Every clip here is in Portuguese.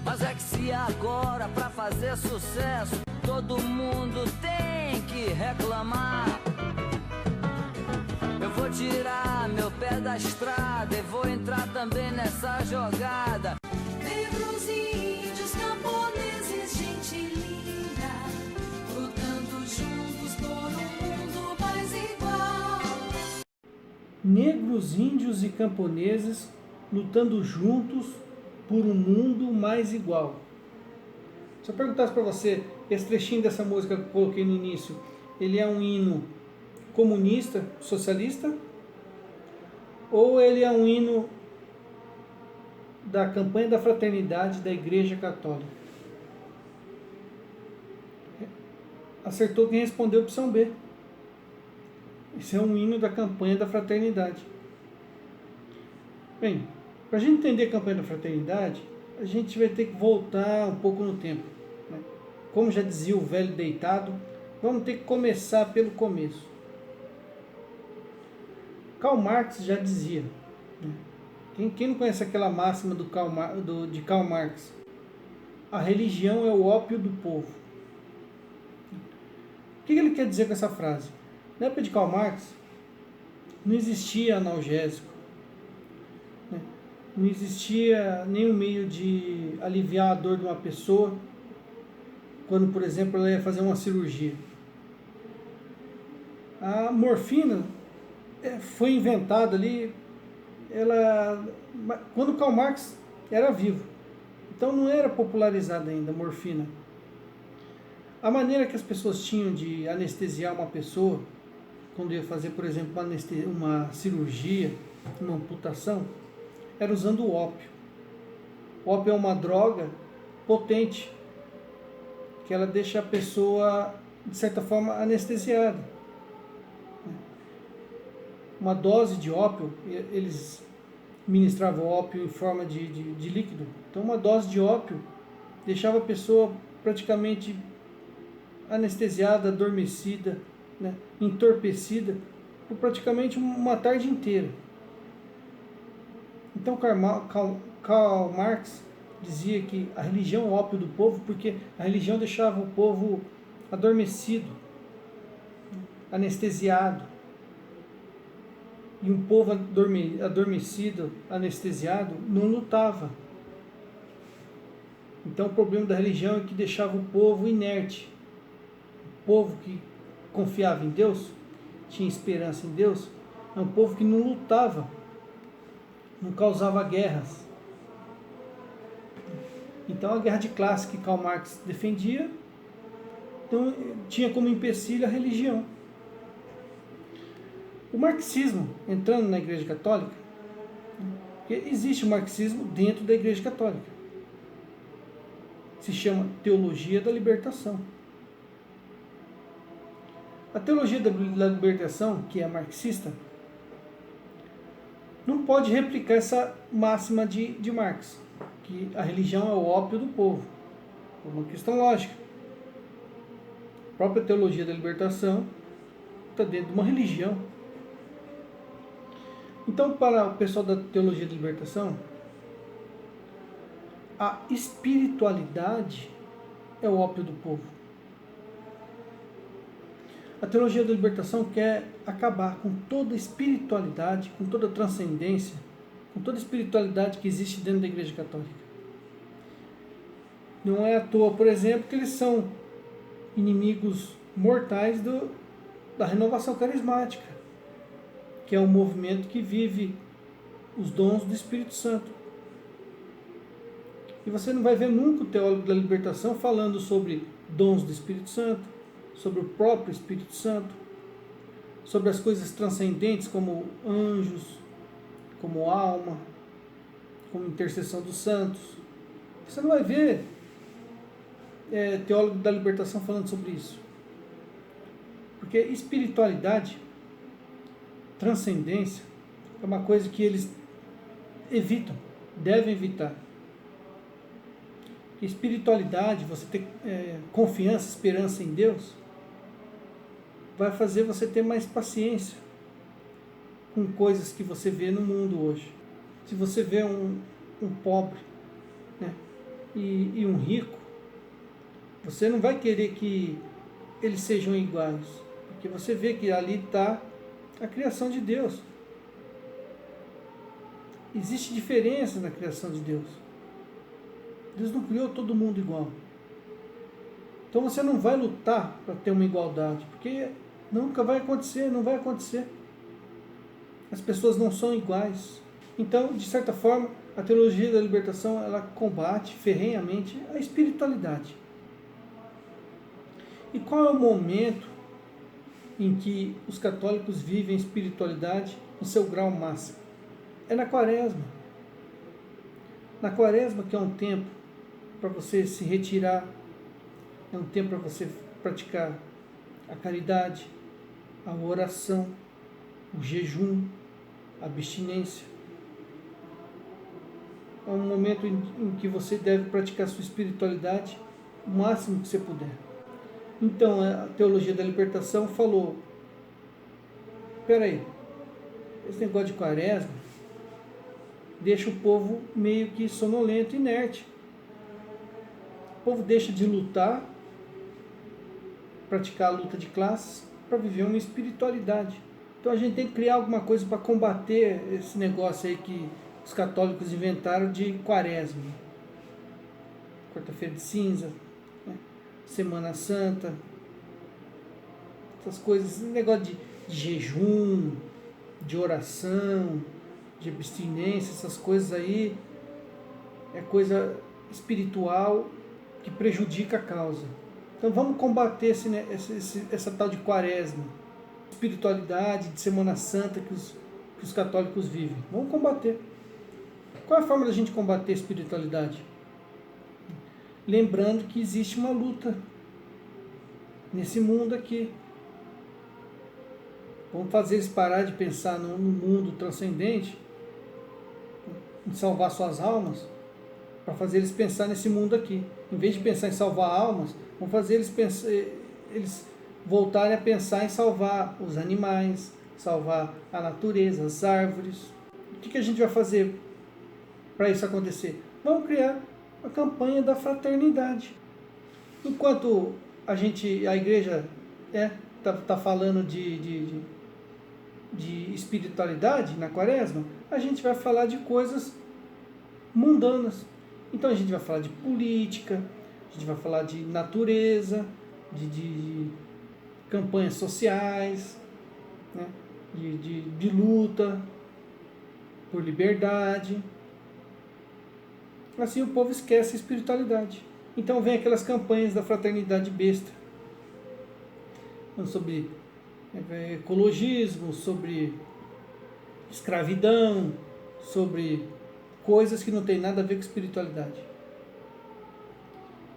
Mas é que se agora pra fazer sucesso todo mundo tem que reclamar, eu vou tirar meu pé da estrada e vou entrar também nessa jogada. Negros e índios, camponeses, gente linda, lutando juntos por um mundo mais igual. Negros, índios e camponeses lutando juntos por um mundo mais igual. Se eu perguntasse para você, esse trechinho dessa música que eu coloquei no início, ele é um hino comunista, socialista? Ou ele é um hino da campanha da fraternidade da Igreja Católica? Acertou quem respondeu a opção B. Esse é um hino da campanha da fraternidade. Bem, para a gente entender a campanha da fraternidade, a gente vai ter que voltar um pouco no tempo, né? Como já dizia o velho deitado, vamos ter que começar pelo começo. Karl Marx já dizia, né? Quem não conhece aquela máxima de Karl Marx? A religião é o ópio do povo. O que ele quer dizer com essa frase? Na época de Karl Marx, não existia analgésico, né? Não existia nenhum meio de aliviar a dor de uma pessoa quando, por exemplo, ela ia fazer uma cirurgia. A morfina foi inventada ali, quando Karl Marx era vivo. Então não era popularizada ainda a morfina. A maneira que as pessoas tinham de anestesiar uma pessoa, quando ia fazer, por exemplo, uma cirurgia, uma amputação, era usando o ópio. O ópio é uma droga potente, que ela deixa a pessoa, de certa forma, anestesiada. Uma dose de ópio, eles ministravam ópio em forma de líquido. Então uma dose de ópio deixava a pessoa praticamente anestesiada, adormecida, né, entorpecida, por praticamente uma tarde inteira. Então Karl Marx dizia que a religião é o ópio do povo, porque a religião deixava o povo adormecido, anestesiado. E um povo adormecido, anestesiado, não lutava. Então o problema da religião é que deixava o povo inerte. O povo que confiava em Deus, tinha esperança em Deus, é um povo que não lutava, não causava guerras. Então a guerra de classe que Karl Marx defendia, então, tinha como empecilho a religião. O marxismo, entrando na Igreja Católica, porque existe o marxismo dentro da Igreja Católica, se chama Teologia da Libertação. A Teologia da Libertação, que é marxista, não pode replicar essa máxima de Marx, que a religião é o ópio do povo. É uma questão lógica. A própria Teologia da Libertação está dentro de uma religião. Então, para o pessoal da Teologia da Libertação, a espiritualidade é o ópio do povo. A Teologia da Libertação quer acabar com toda a espiritualidade, com toda a transcendência, com toda a espiritualidade que existe dentro da Igreja Católica. Não é à toa, por exemplo, que eles são inimigos mortais da renovação carismática, que é um movimento que vive os dons do Espírito Santo. E você não vai ver nunca o teólogo da libertação falando sobre dons do Espírito Santo, sobre o próprio Espírito Santo, sobre as coisas transcendentes como anjos, como alma, como intercessão dos santos. Você não vai ver teólogo da libertação falando sobre isso. Porque espiritualidade, transcendência, é uma coisa que eles evitam, devem evitar. Espiritualidade, você ter confiança, esperança em Deus, vai fazer você ter mais paciência com coisas que você vê no mundo hoje. Se você vê um pobre, né, e um rico, você não vai querer que eles sejam iguais, porque você vê que ali está a criação de Deus. Existe diferença na criação de Deus. Deus não criou todo mundo igual. Então você não vai lutar para ter uma igualdade, porque nunca vai acontecer, não vai acontecer. As pessoas não são iguais. Então, de certa forma, a teologia da libertação, ela combate ferrenhamente a espiritualidade. E qual é o momento em que os católicos vivem a espiritualidade no seu grau máximo? É na quaresma. Na quaresma, que é um tempo para você se retirar, é um tempo para você praticar a caridade, a oração, o jejum, a abstinência. É um momento em que você deve praticar a sua espiritualidade o máximo que você puder. Então, a teologia da libertação falou, espera aí, esse negócio de quaresma deixa o povo meio que sonolento, inerte. O povo deixa de lutar, praticar a luta de classes, para viver uma espiritualidade. Então a gente tem que criar alguma coisa para combater esse negócio aí que os católicos inventaram de quaresma. Quarta-feira de cinza, né? Semana Santa, essas coisas, esse negócio de jejum, de oração, de abstinência, essas coisas aí, é coisa espiritual que prejudica a causa. Então vamos combater essa tal de quaresma, espiritualidade, de Semana Santa que os católicos vivem. Vamos combater. Qual é a forma da gente combater a espiritualidade? Lembrando que existe uma luta nesse mundo aqui. Vamos fazer eles parar de pensar no mundo transcendente, em salvar suas almas, para fazer eles pensar nesse mundo aqui. Em vez de pensar em salvar almas, vamos fazer eles voltarem a pensar em salvar os animais, salvar a natureza, as árvores. O que a gente vai fazer para isso acontecer? Vamos criar a campanha da fraternidade. Enquanto a igreja está falando de espiritualidade na quaresma, a gente vai falar de coisas mundanas. Então a gente vai falar de política, a gente vai falar de natureza, de campanhas sociais, né? de luta por liberdade. Assim o povo esquece a espiritualidade. Então vem aquelas campanhas da fraternidade besta, sobre ecologismo, sobre escravidão, sobre coisas que não tem nada a ver com espiritualidade.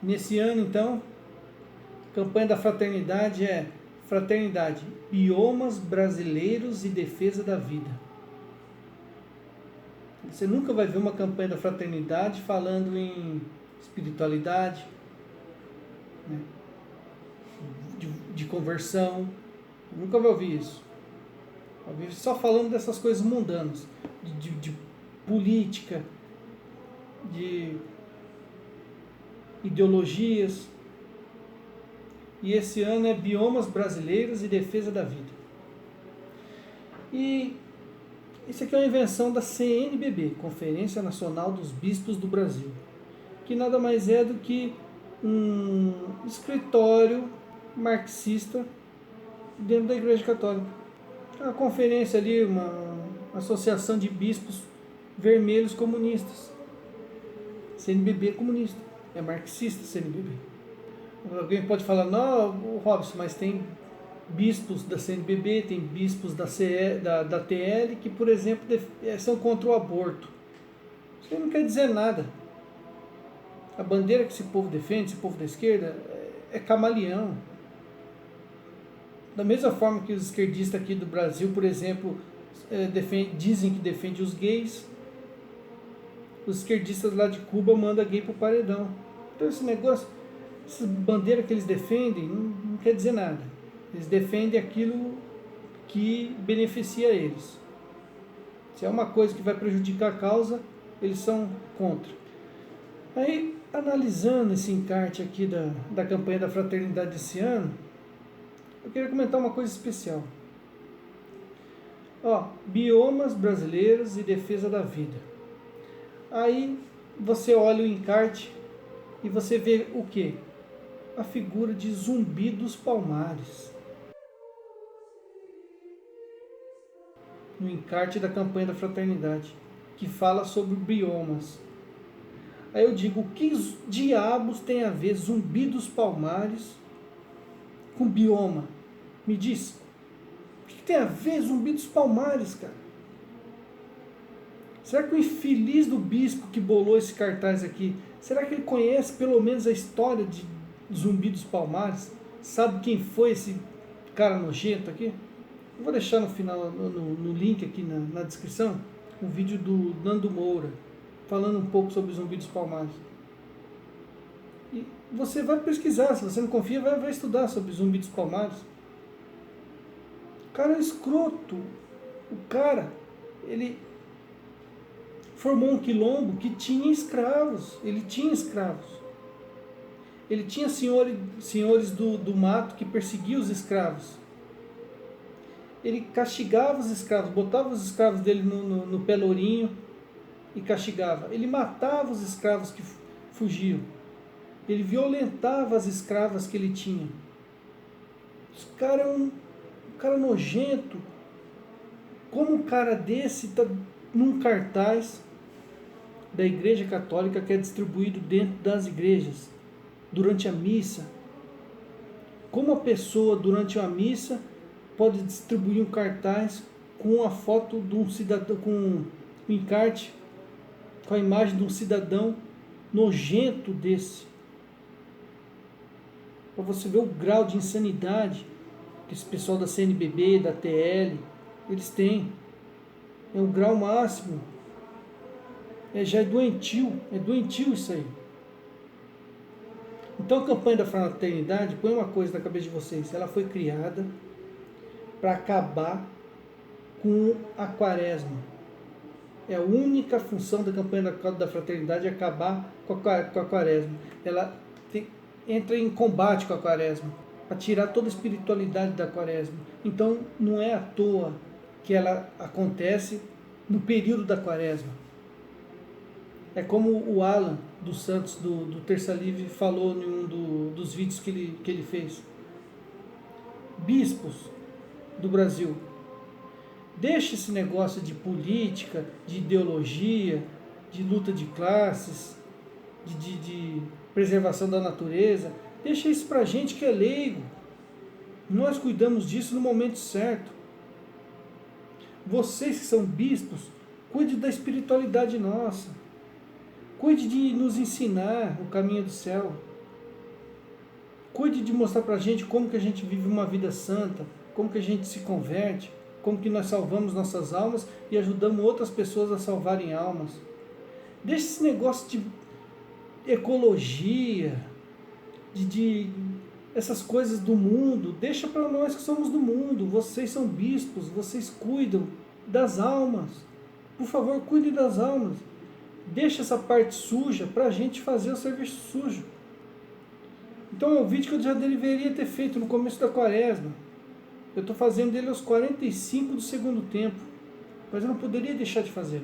Nesse ano, então, a campanha da fraternidade é Fraternidade, Biomas Brasileiros e Defesa da Vida. Você nunca vai ver uma campanha da fraternidade falando em espiritualidade, né? de conversão. Nunca vai ouvir isso. Vai ouvir só falando dessas coisas mundanas, de política, de ideologias. E esse ano é Biomas Brasileiros e Defesa da Vida. E isso aqui é uma invenção da CNBB, Conferência Nacional dos Bispos do Brasil, que nada mais é do que um escritório marxista dentro da Igreja Católica. Uma conferência ali, uma associação de bispos vermelhos comunistas. CNBB é comunista, é marxista CNBB. Alguém pode falar, não, Robson, mas tem bispos da CNBB, tem bispos da TL que, por exemplo, são contra o aborto. Isso aí não quer dizer nada. A bandeira que esse povo defende, esse povo da esquerda, é camaleão. Da mesma forma que os esquerdistas aqui do Brasil, por exemplo, dizem que defendem os gays, os esquerdistas lá de Cuba mandam gay pro paredão. Então esse negócio, essa bandeira que eles defendem, não quer dizer nada. Eles defendem aquilo que beneficia eles. Se é uma coisa que vai prejudicar a causa, eles são contra. Aí analisando esse encarte aqui da campanha da fraternidade desse ano, eu queria comentar uma coisa especial. Ó, biomas brasileiros e defesa da vida. Aí você olha o encarte e você vê o quê? A figura de Zumbi dos Palmares. No encarte da campanha da fraternidade, que fala sobre biomas. Aí eu digo, o que diabos tem a ver Zumbi dos Palmares com bioma? Me diz. O que tem a ver Zumbi dos Palmares, cara? Será que o infeliz do bispo que bolou esse cartaz aqui, será que ele conhece pelo menos a história de Zumbi dos Palmares? Sabe quem foi esse cara nojento aqui? Eu vou deixar no final, no link aqui na descrição, um vídeo do Nando Moura, falando um pouco sobre Zumbi dos Palmares. E você vai pesquisar, se você não confia, vai estudar sobre Zumbi dos Palmares. O cara é escroto. O cara, ele formou um quilombo que tinha escravos. Ele tinha escravos. Ele tinha senhores do mato que perseguiam os escravos. Ele castigava os escravos, botava os escravos dele no pelourinho e castigava. Ele matava os escravos que fugiam. Ele violentava as escravas que ele tinha. Esse cara é um cara nojento. Como um cara desse está num cartaz da Igreja Católica que é distribuído dentro das igrejas, durante a missa? Como a pessoa, durante a missa, pode distribuir um cartaz com a foto de um cidadão, com um encarte, com a imagem de um cidadão nojento desse? Para você ver o grau de insanidade que esse pessoal da CNBB, da TL, eles têm. É o grau máximo. Já é doentio isso aí. Então a campanha da fraternidade, põe uma coisa na cabeça de vocês, ela foi criada para acabar com a quaresma. É a única função da campanha da fraternidade, é acabar com a quaresma. Ela entra em combate com a quaresma, para tirar toda a espiritualidade da quaresma. Então não é à toa que ela acontece no período da quaresma. É como o Alan dos Santos, do Terça Livre, falou em um dos vídeos que ele fez. Bispos do Brasil, deixe esse negócio de política, de ideologia, de luta de classes, de preservação da natureza. Deixa isso pra gente que é leigo. Nós cuidamos disso no momento certo. Vocês que são bispos, cuide da espiritualidade nossa. Cuide de nos ensinar o caminho do céu. Cuide de mostrar pra gente como que a gente vive uma vida santa, como que a gente se converte, como que nós salvamos nossas almas e ajudamos outras pessoas a salvarem almas. Deixe esse negócio de ecologia, de essas coisas do mundo, deixa para nós que somos do mundo. Vocês são bispos, vocês cuidam das almas. Por favor, cuide das almas. Deixa essa parte suja para a gente fazer o serviço sujo. Então é um vídeo que eu já deveria ter feito no começo da quaresma. Eu estou fazendo ele aos 45 do segundo tempo, mas eu não poderia deixar de fazer.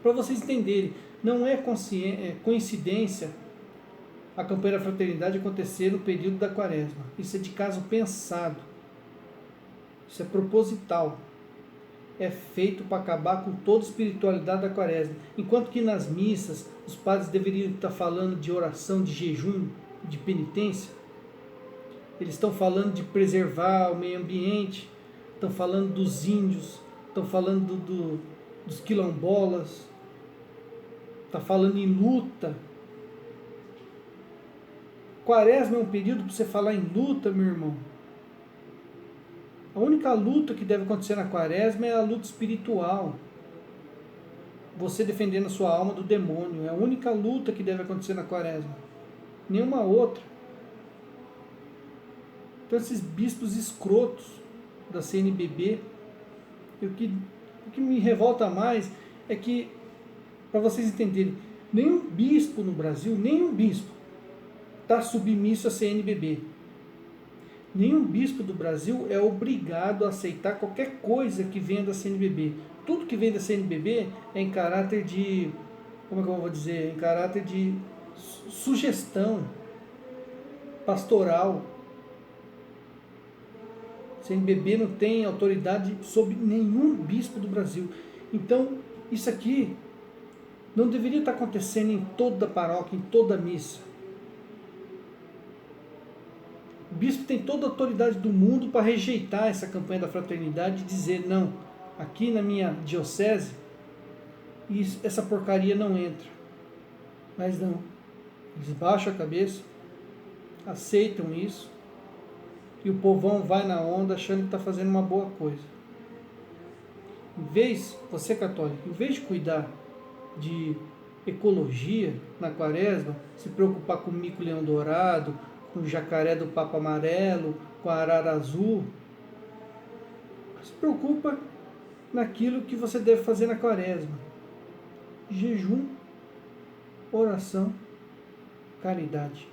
Para vocês entenderem, não é coincidência a campanha da fraternidade acontecer no período da quaresma. Isso é de caso pensado. Isso é proposital. É feito para acabar com toda a espiritualidade da quaresma. Enquanto que nas missas os padres deveriam estar falando de oração, de jejum, de penitência, eles estão falando de preservar o meio ambiente, estão falando dos índios, estão falando dos quilombolas, está falando em luta. Quaresma é um período para você falar em luta, meu irmão. A única luta que deve acontecer na quaresma é a luta espiritual. Você defendendo a sua alma do demônio. É a única luta que deve acontecer na quaresma. Nenhuma outra. Então esses bispos escrotos da CNBB, o que me revolta mais é que, para vocês entenderem, Nenhum bispo no Brasil, nenhum bispo está submisso à CNBB. Nenhum bispo do Brasil é obrigado a aceitar qualquer coisa que venha da CNBB. Tudo que vem da CNBB é em caráter de, como é que eu vou dizer, em caráter de sugestão pastoral. A CNBB não tem autoridade sobre nenhum bispo do Brasil. Então, isso aqui não deveria estar acontecendo em toda paróquia, em toda missa. O bispo tem toda a autoridade do mundo para rejeitar essa campanha da fraternidade e dizer, não, aqui na minha diocese, essa porcaria não entra. Mas não. Eles baixam a cabeça, aceitam isso, e o povão vai na onda achando que está fazendo uma boa coisa. Em vez, você católico, em vez de cuidar de ecologia na quaresma, se preocupar com o mico-leão dourado, com o jacaré do Papa Amarelo, com a arara azul, se preocupa naquilo que você deve fazer na quaresma: jejum, oração, caridade.